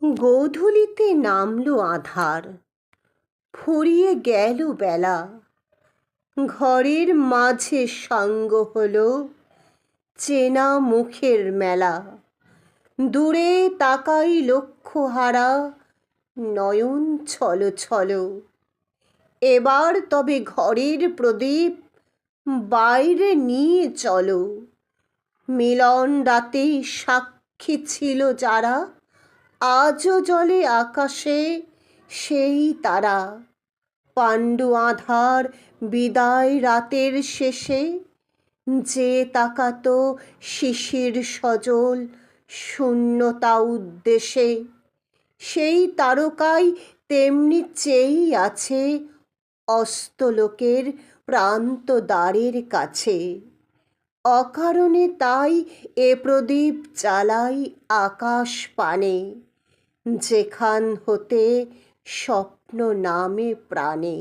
গোধূলিতে নামলো আঁধার, ফুরিয়ে গেল বেলা। ঘরের মাঝে সাঙ্গ হলো চেনা মুখের মেলা। দূরে তাকাই লক্ষ্যহারা, নয়ন ছলো ছলো। এবার তবে ঘরের প্রদীপ বাইরে নিয়ে চলো। মিলন রাতে সাক্ষী ছিল যারা, আজও জ্বলে আকাশে সেই তারা। পাণ্ডু আঁধার বিদায় রাতের শেষে, যে তাকাতো শিশির সজল শূন্যতা উদ্দেশে, সেই তারকাই তেমনি চেয়েই আছে অস্তলোকের প্রান্ত দ্বারের কাছে। অকারণে তাই এ প্রদীপ জ্বালাই আকাশ পানে, যেখান হতে স্বপ্ন নামে প্রাণে।